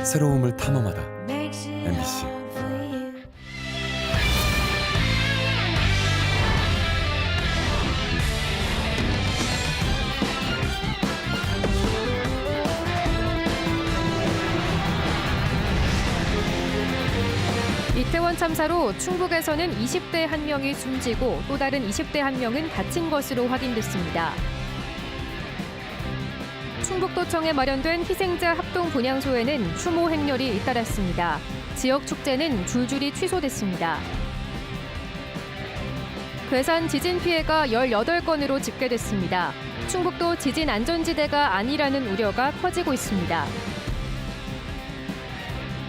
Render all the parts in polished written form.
새로움을 탐험하다. MBC. 이태원 참사로 충북에서는 20대 한 명이 숨지고 또 다른 20대 한 명은 다친 것으로 확인됐습니다. 충북도청에 마련된 희생자 합동 분향소에는 추모 행렬이 잇따랐습니다. 지역 축제는 줄줄이 취소됐습니다. 괴산 지진 피해가 18건으로 집계됐습니다. 충북도 지진 안전지대가 아니라는 우려가 커지고 있습니다.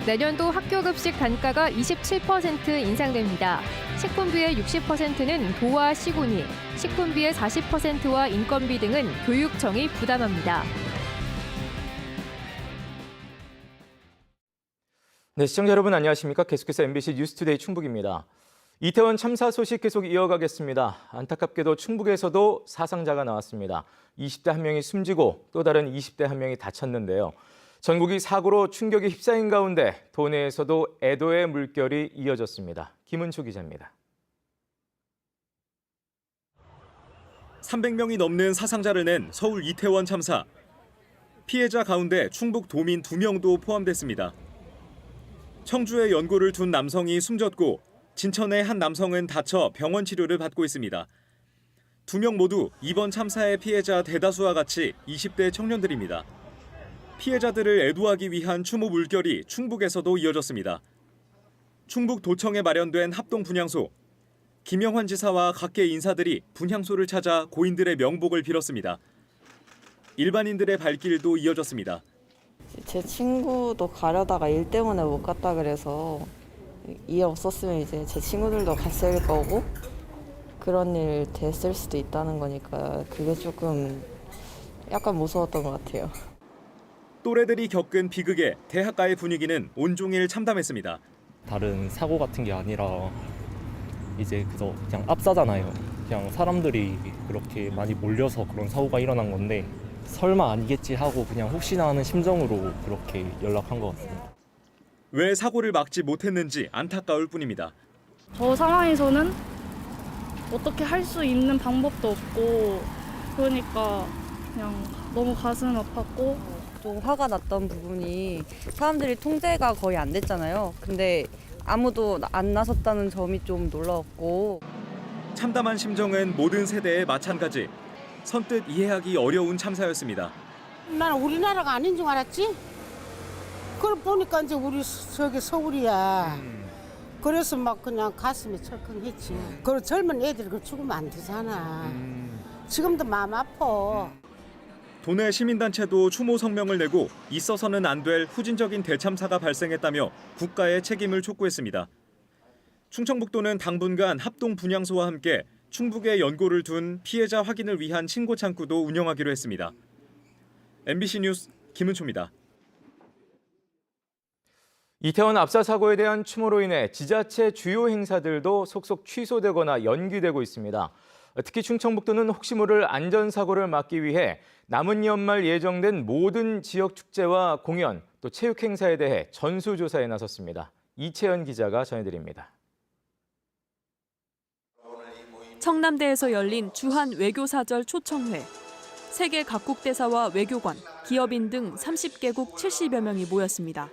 내년도 학교급식 단가가 27% 인상됩니다. 식품비의 60%는 도와 시군이, 식품비의 40%와 인건비 등은 교육청이 부담합니다. 네, 시청자 여러분 안녕하십니까? 계속해서 MBC 뉴스투데이 충북입니다. 이태원 참사 소식 계속 이어가겠습니다. 안타깝게도 충북에서도 사상자가 나왔습니다. 20대 한 명이 숨지고 또 다른 20대 한 명이 다쳤는데요. 전국이 사고로 충격에 휩싸인 가운데 도내에서도 애도의 물결이 이어졌습니다. 김은초 기자입니다. 300명이 넘는 사상자를 낸 서울 이태원 참사. 피해자 가운데 충북 도민 2명도 포함됐습니다. 청주에 연고를 둔 남성이 숨졌고 진천의 한 남성은 다쳐 병원 치료를 받고 있습니다. 2명 모두 이번 참사의 피해자 대다수와 같이 20대 청년들입니다. 피해자들을 애도하기 위한 추모 물결이 충북에서도 이어졌습니다. 충북도청에 마련된 합동 분향소. 김영환 지사와 각계 인사들이 분향소를 찾아 고인들의 명복을 빌었습니다. 일반인들의 발길도 이어졌습니다. 제 친구도 가려다가 일 때문에 못 갔다 그래서 이해 없었으면 이제 제 친구들도 갔을 거고 그런 일 됐을 수도 있다는 거니까 그게 조금 약간 무서웠던 것 같아요. 또래들이 겪은 비극에 대학가의 분위기는 온종일 참담했습니다. 다른 사고 같은 게 아니라 이제 그냥 압사잖아요. 그냥 사람들이 그렇게 많이 몰려서 그런 사고가 일어난 건데 설마 아니겠지 하고 그냥 혹시나 하는 심정으로 그렇게 연락한 것 같습니다. 왜 사고를 막지 못했는지 안타까울 뿐입니다. 저 상황에서는 어떻게 할 수 있는 방법도 없고 그러니까 그냥 너무 가슴 아팠고 좀 화가 났던 부분이 사람들이 통제가 거의 안 됐잖아요. 근데 아무도 안 나섰다는 점이 좀 놀라웠고. 참담한 심정은 모든 세대에 마찬가지. 선뜻 이해하기 어려운 참사였습니다. 나는 우리나라가 아닌 줄 알았지? 그걸 보니까 이제 우리 저기 서울이야. 그래서 막 그냥 가슴이 철컹했지. 그리고 젊은 애들 그 죽으면 안 되잖아. 지금도 마음 아파. 도내 시민단체도 추모 성명을 내고 있어서는 안 될 후진적인 대참사가 발생했다며 국가의 책임을 촉구했습니다. 충청북도는 당분간 합동 분향소와 함께 충북에 연고를 둔 피해자 확인을 위한 신고 창구도 운영하기로 했습니다. MBC 뉴스 김은초입니다. 이태원 압사 사고에 대한 추모로 인해 지자체 주요 행사들도 속속 취소되거나 연기되고 있습니다. 특히 충청북도는 혹시 모를 안전사고를 막기 위해 남은 연말 예정된 모든 지역 축제와 공연, 또 체육 행사에 대해 전수조사에 나섰습니다. 이채연 기자가 전해드립니다. 청남대에서 열린 주한 외교사절 초청회. 세계 각국 대사와 외교관, 기업인 등 30개국 70여 명이 모였습니다.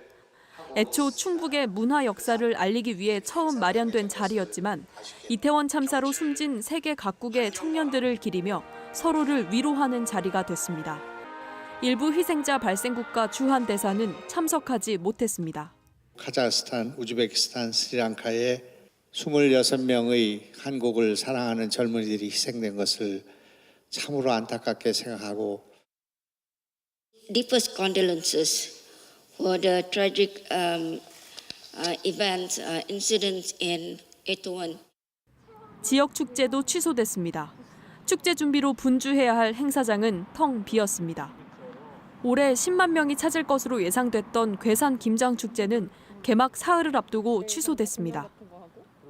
애초 충북의 문화 역사를 알리기 위해 처음 마련된 자리였지만 이태원 참사로 숨진 세계 각국의 청년들을 기리며 서로를 위로하는 자리가 됐습니다. 일부 희생자 발생국가 주한 대사는 참석하지 못했습니다. 카자흐스탄, 우즈베키스탄, 스리랑카에 26명의 한국을 사랑하는 젊은이들이 희생된 것을 참으로 안타깝게 생각하고 Deepest condolences for the tragic events, incidents in Itaewon. 지역 축제도 취소됐습니다. 축제 준비로 분주해야 할 행사장은 텅 비었습니다. 올해 10만 명이 찾을 것으로 예상됐던 괴산 김장축제는 개막 사흘을 앞두고 취소됐습니다.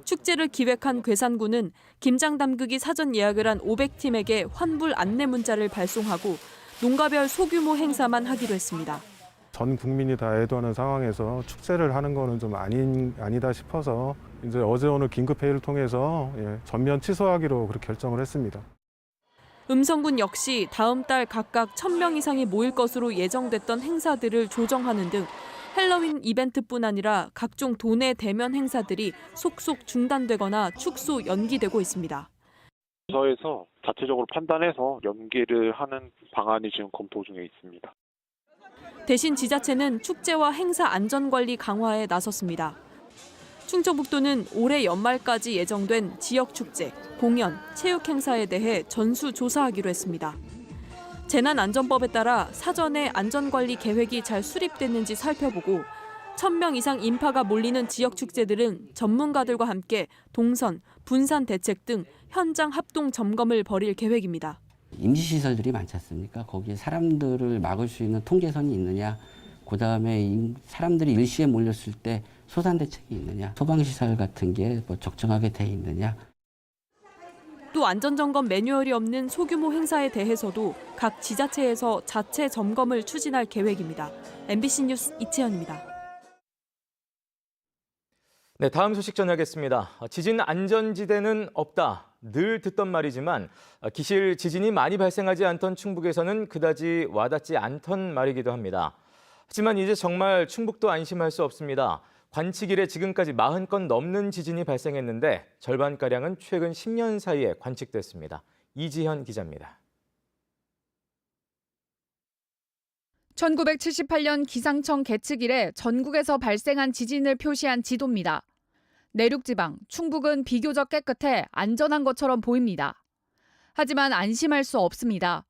축제를 기획한 괴산군은 김장 담그기 사전 예약을 한 500팀에게 환불 안내 문자를 발송하고 농가별 소규모 행사만 하기로 했습니다. 전 국민이 다 애도하는 상황에서 축제를 하는 거는 좀 아니다 싶어서 이제 어제 오늘 긴급 회의를 통해서 전면 취소하기로 그렇게 결정을 했습니다. 음성군 역시 다음 달 각각 1,000명 이상이 모일 것으로 예정됐던 행사들을 조정하는 등 헬로윈 이벤트뿐 아니라 각종 도내 대면 행사들이 속속 중단되거나 축소 연기되고 있습니다. 부서에서 자체적으로 판단해서 연기를 하는 방안이 지금 검토 중에 있습니다. 대신 지자체는 축제와 행사 안전관리 강화에 나섰습니다. 충청북도는 올해 연말까지 예정된 지역축제, 공연, 체육행사에 대해 전수조사하기로 했습니다. 재난안전법에 따라 사전에 안전관리 계획이 잘 수립됐는지 살펴보고 1,000명 이상 인파가 몰리는 지역축제들은 전문가들과 함께 동선, 분산 대책 등 현장 합동 점검을 벌일 계획입니다. 임시시설들이 많지 않습니까? 거기에 사람들을 막을 수 있는 통제선이 있느냐, 그다음에 사람들이 일시에 몰렸을 때 소산 대책이 있느냐, 소방시설 같은 게 적정하게 돼 있느냐. 또 안전점검 매뉴얼이 없는 소규모 행사에 대해서도 각 지자체에서 자체 점검을 추진할 계획입니다. MBC 뉴스 이채연입니다. 네, 다음 소식 전하겠습니다. 지진 안전지대는 없다. 늘 듣던 말이지만 기실 지진이 많이 발생하지 않던 충북에서는 그다지 와닿지 않던 말이기도 합니다. 하지만 이제 정말 충북도 안심할 수 없습니다. 관측 이래 지금까지 40건 넘는 지진이 발생했는데 절반가량은 최근 10년 사이에 관측됐습니다. 이지현 기자입니다. 1978년 기상청 계측 이래 전국에서 발생한 지진을 표시한 지도입니다. 내륙지방, 충북은 비교적 깨끗해 안전한 것처럼 보입니다. 하지만 안심할 수 없습니다.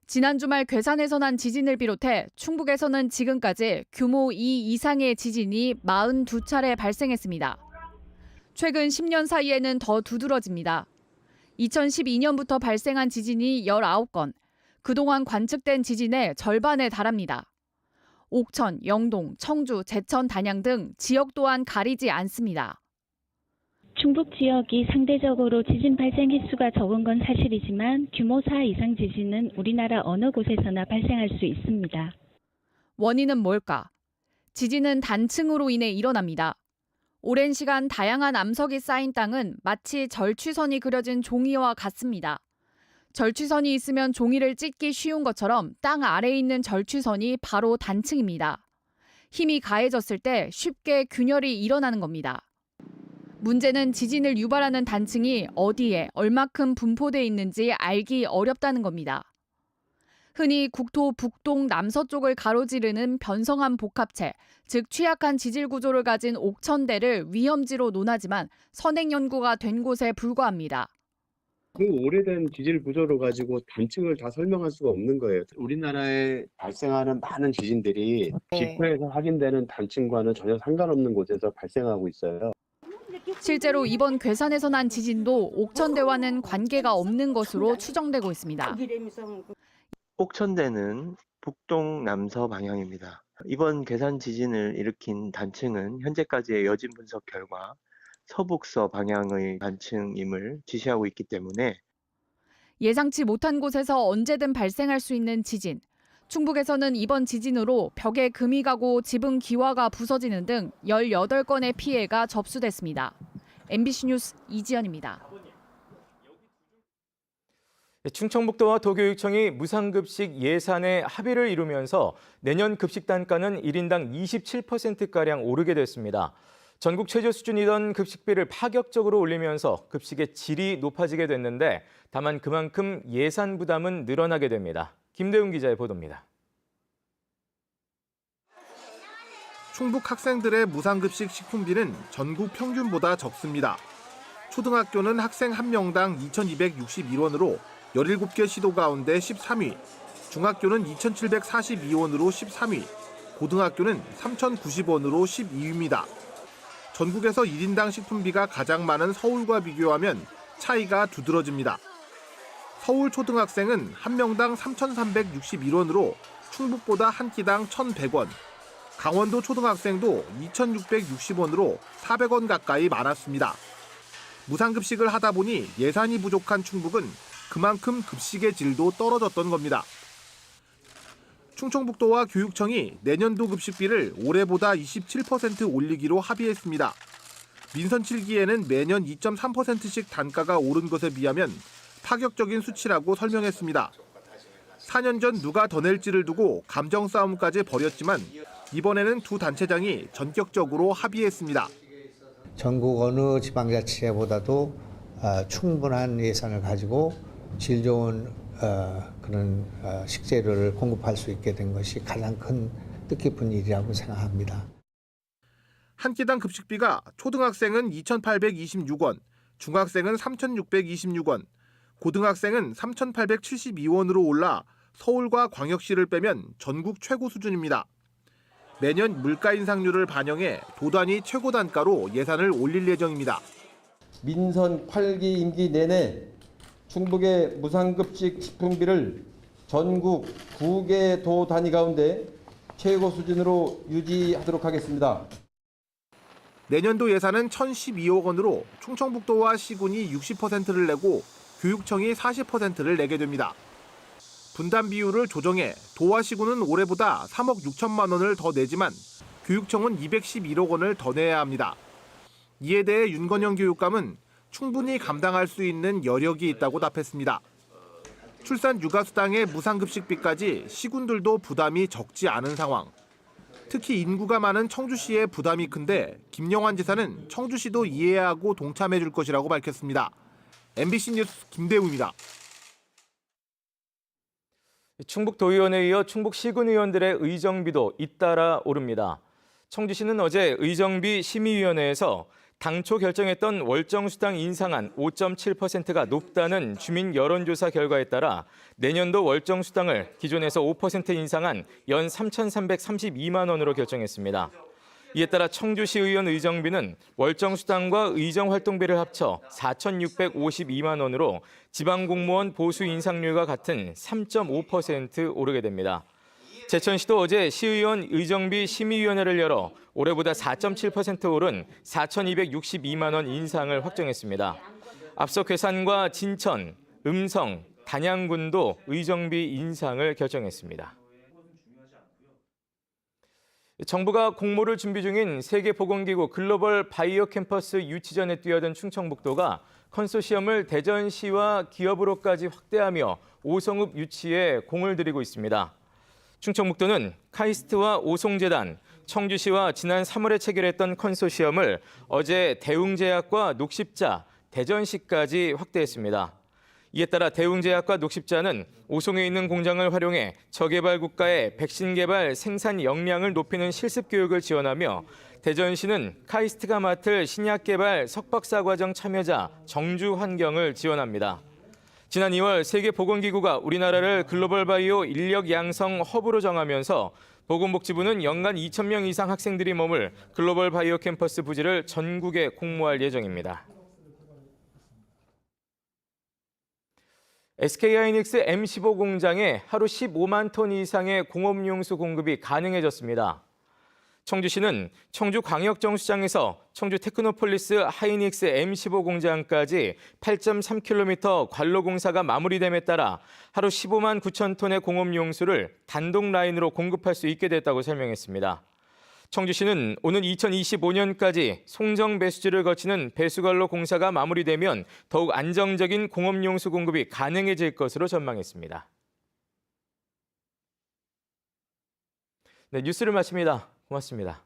지난 주말 괴산에서 난 지진을 비롯해 충북에서는 지금까지 규모 2 이상의 지진이 42차례 발생했습니다. 최근 10년 사이에는 더 두드러집니다. 2012년부터 발생한 지진이 19건, 그동안 관측된 지진의 절반에 달합니다. 옥천, 영동, 청주, 제천, 단양 등 지역 또한 가리지 않습니다. 충북 지역이 상대적으로 지진 발생 횟수가 적은 건 사실이지만 규모 4 이상 지진은 우리나라 어느 곳에서나 발생할 수 있습니다. 원인은 뭘까? 지진은 단층으로 인해 일어납니다. 오랜 시간 다양한 암석이 쌓인 땅은 마치 절취선이 그려진 종이와 같습니다. 절취선이 있으면 종이를 찢기 쉬운 것처럼 땅 아래에 있는 절취선이 바로 단층입니다. 힘이 가해졌을 때 쉽게 균열이 일어나는 겁니다. 문제는 지진을 유발하는 단층이 어디에 얼마큼 분포돼 있는지 알기 어렵다는 겁니다. 흔히 국토 북동 남서쪽을 가로지르는 변성한 복합체, 즉 취약한 지질 구조를 가진 옥천대를 위험지로 논하지만 선행 연구가 된 곳에 불과합니다. 그 오래된 지질 구조를 가지고 단층을 다 설명할 수가 없는 거예요. 우리나라에 발생하는 많은 지진들이 지표에서 확인되는 단층과는 전혀 상관없는 곳에서 발생하고 있어요. 실제로 이번 괴산에서 난 지진도 옥천대와는 관계가 없는 것으로 추정되고 있습니다. 옥천대는 북동 남서 방향입니다. 이번 괴산 지진을 일으킨 단층은 현재까지의 여진 분석 결과 서북서 방향의 단층임을 지시하고 있기 때문에 예상치 못한 곳에서 언제든 발생할 수 있는 지진. 충북에서는 이번 지진으로 벽에 금이 가고 지붕 기와가 부서지는 등 18건의 피해가 접수됐습니다. MBC 뉴스 이지연입니다. 충청북도와 도교육청이 무상급식 예산에 합의를 이루면서 내년 급식 단가는 1인당 27%가량 오르게 됐습니다. 전국 최저 수준이던 급식비를 파격적으로 올리면서 급식의 질이 높아지게 됐는데 다만 그만큼 예산 부담은 늘어나게 됩니다. 김대웅 기자의 보도입니다. 충북 학생들의 무상급식 식품비는 전국 평균보다 적습니다. 초등학교는 학생 1명당 2,261원으로 17개 시도 가운데 13위, 중학교는 2,742원으로 13위, 고등학교는 3,090원으로 12위입니다. 전국에서 1인당 식품비가 가장 많은 서울과 비교하면 차이가 두드러집니다. 서울 초등학생은 1명당 3,361원으로 충북보다 한 끼당 1,100원, 강원도 초등학생도 2,660원으로 400원 가까이 많았습니다. 무상급식을 하다 보니 예산이 부족한 충북은 그만큼 급식의 질도 떨어졌던 겁니다. 충청북도와 교육청이 내년도 급식비를 올해보다 27% 올리기로 합의했습니다. 민선 7기에는 매년 2.3%씩 단가가 오른 것에 비하면 파격적인 수치라고 설명했습니다. 4년 전 누가 더 낼지를 두고 감정 싸움까지 벌였지만 이번에는 두 단체장이 전격적으로 합의했습니다. 전국 어느 지방자치제보다도 충분한 예산을 가지고 질 좋은 그런 식재료를 공급할 수 있게 된 것이 가장 큰 뜻깊은 일이라고 생각합니다. 한 끼당 급식비가 초등학생은 2,826원, 중학생은 3,626원, 고등학생은 3,872원으로 올라 서울과 광역시를 빼면 전국 최고 수준입니다. 매년 물가 인상률을 반영해 도단위 최고 단가로 예산을 올릴 예정입니다. 민선 8기 임기 내내 충북의 무상급식 식품비를 전국 9개 도 단위 가운데 최고 수준으로 유지하도록 하겠습니다. 내년도 예산은 1,012억 원으로 충청북도와 시군이 60%를 내고 교육청이 40%를 내게 됩니다. 분담 비율을 조정해 도와 시군은 올해보다 3억 6천만 원을 더 내지만 교육청은 211억 원을 더 내야 합니다. 이에 대해 윤건영 교육감은 충분히 감당할 수 있는 여력이 있다고 답했습니다. 출산 육아수당의 무상급식비까지 시군들도 부담이 적지 않은 상황. 특히 인구가 많은 청주시의 부담이 큰데 김영환 지사는 청주시도 이해하고 동참해 줄 것이라고 밝혔습니다. MBC 뉴스 김대우입니다. 충북도의원에 이어 충북시군 의원들의 의정비도 잇따라 오릅니다. 청주시는 어제 의정비 심의위원회에서 당초 결정했던 월정수당 인상안 5.7%가 높다는 주민 여론조사 결과에 따라 내년도 월정수당을 기존에서 5% 인상한 연 3,332만 원으로 결정했습니다. 이에 따라 청주시 의원 의정비는 월정수당과 의정활동비를 합쳐 4,652만 원으로 지방공무원 보수 인상률과 같은 3.5% 오르게 됩니다. 제천시도 어제 시의원 의정비 심의위원회를 열어 올해보다 4.7% 오른 4,262만 원 인상을 확정했습니다. 앞서 괴산과 진천, 음성, 단양군도 의정비 인상을 결정했습니다. 정부가 공모를 준비 중인 세계보건기구 글로벌 바이오 캠퍼스 유치전에 뛰어든 충청북도가 컨소시엄을 대전시와 기업으로까지 확대하며 오송읍 유치에 공을 들이고 있습니다. 충청북도는 카이스트와 오송재단, 청주시와 지난 3월에 체결했던 컨소시엄을 어제 대웅제약과 녹십자, 대전시까지 확대했습니다. 이에 따라 대웅제약과 녹십자는 오송에 있는 공장을 활용해 저개발 국가의 백신 개발 생산 역량을 높이는 실습 교육을 지원하며 대전시는 카이스트가 맡을 신약 개발 석박사 과정 참여자 정주 환경을 지원합니다. 지난 2월 세계보건기구가 우리나라를 글로벌 바이오 인력 양성 허브로 정하면서 보건복지부는 연간 2,000명 이상 학생들이 머물 글로벌 바이오 캠퍼스 부지를 전국에 공모할 예정입니다. SK하이닉스 M15 공장에 하루 15만 톤 이상의 공업용수 공급이 가능해졌습니다. 청주시는 청주광역정수장에서 청주 테크노폴리스 하이닉스 M15 공장까지 8.3km 관로 공사가 마무리됨에 따라 하루 15만 9천 톤의 공업용수를 단독 라인으로 공급할 수 있게 됐다고 설명했습니다. 청주시는 오는 2025년까지 송정 배수지를 거치는 배수관로 공사가 마무리되면 더욱 안정적인 공업용수 공급이 가능해질 것으로 전망했습니다. 네, 뉴스를 마칩니다. 고맙습니다.